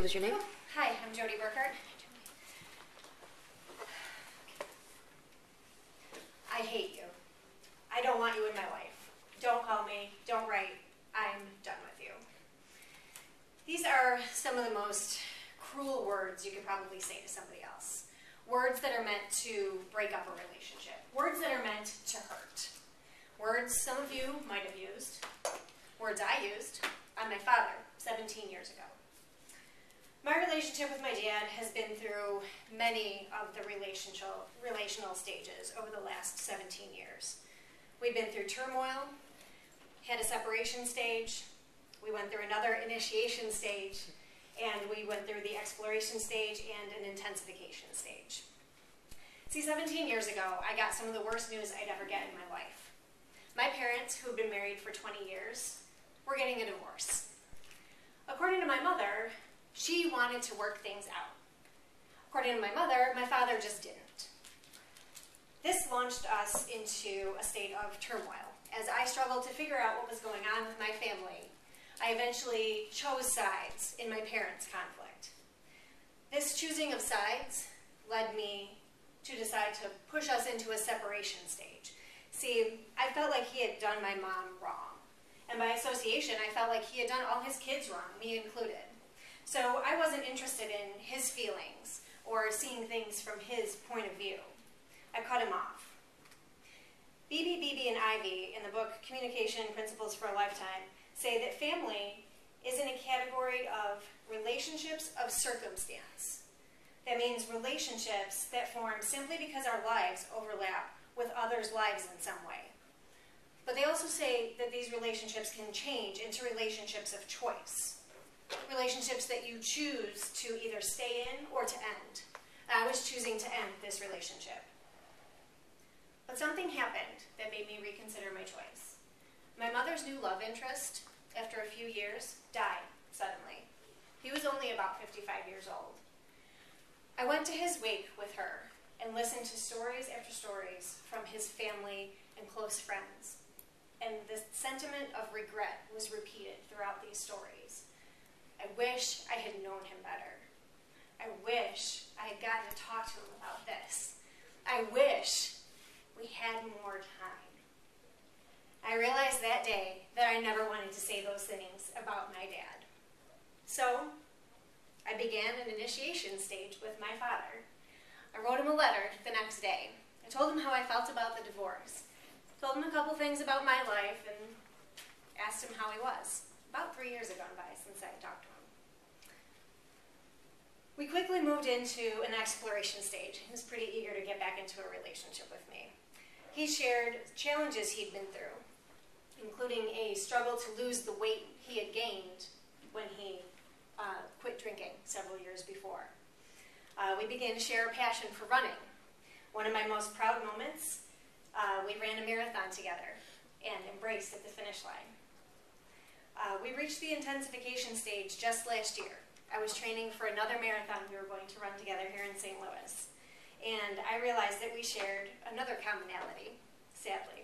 is your name? Oh, hi, I'm Jody Burkhardt. I hate you. I don't want you in my life. Don't call me, don't write. I'm done with you. These are some of the most cruel words you could probably say to somebody else. Words that are meant to break up a relationship. Words that are meant to hurt. Words some of you might have used. Words I used on my father 17 years ago. My relationship with my dad has been through many of the relational stages over the last 17 years. We've been through turmoil, had a separation stage, we went through another initiation stage, and we went through the exploration stage and an intensification stage. See, 17 years ago, I got some of the worst news I'd ever get in my life. My parents, who had been married for 20 years, were getting a divorce. According to my mother, she wanted to work things out. According to my mother, my father just didn't. This launched us into a state of turmoil. As I struggled to figure out what was going on with my family, I eventually chose sides in my parents' conflict. This choosing of sides led me to decide to push us into a separation stage. See, I felt like he had done my mom wrong. And by association, I felt like he had done all his kids wrong, me included. So I wasn't interested in his feelings or seeing things from his point of view. I cut him off. Beebe and Ivy, in the book Communication Principles for a Lifetime, say that family is in a category of relationships of circumstance. That means relationships that form simply because our lives overlap with others' lives in some way. But they also say that these relationships can change into relationships of choice. Relationships that you choose to either stay in or to end. I was choosing to end this relationship. But something happened that made me reconsider my choice. My mother's new love interest, after a few years, died suddenly. He was only about 55 years old. I went to his wake with her and listened to stories after stories from his family and close friends. And the sentiment of regret was repeated throughout these stories. I wish I had known him better. I wish I had gotten to talk to him about this. I wish we had more time. I realized that day that I never wanted to say those things about my dad. So I began an initiation stage with my father. I wrote him a letter the next day. I told him how I felt about the divorce. Told him a couple things about my life and asked him how he was. About 3 years had gone by since I had talked to him. We quickly moved into an exploration stage. He was pretty eager to get back into a relationship with me. He shared challenges he'd been through, including a struggle to lose the weight he had gained when he quit drinking several years before. We began to share a passion for running. One of my most proud moments, we ran a marathon together and embraced at the finish line. We reached the intensification stage just last year. I was training for another marathon we were going to run together here in St. Louis. And I realized that we shared another commonality, sadly.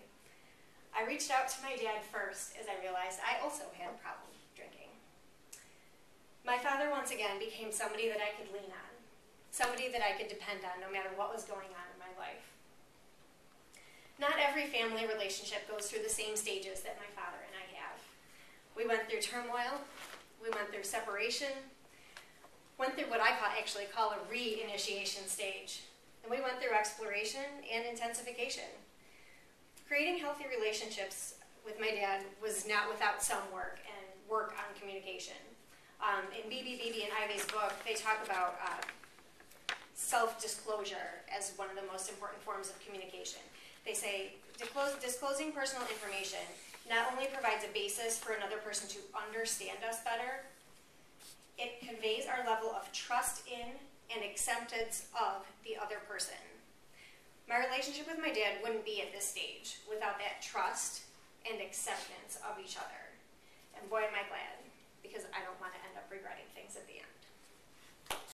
I reached out to my dad first as I realized I also had a problem drinking. My father once again became somebody that I could lean on, somebody that I could depend on no matter what was going on in my life. Not every family relationship goes through the same stages that my father and I have. We went through turmoil, we went through separation, went through what I actually call a re-initiation stage, and we went through exploration and intensification. Creating healthy relationships with my dad was not without some work and work on communication. In Beebe and Ivy's book, they talk about self-disclosure as one of the most important forms of communication. They say, disclosing personal information not only provides a basis for another person to understand us better, it conveys our level of trust in and acceptance of the other person. My relationship with my dad wouldn't be at this stage without that trust and acceptance of each other. And boy, am I glad, because I don't want to end up regretting things at the end.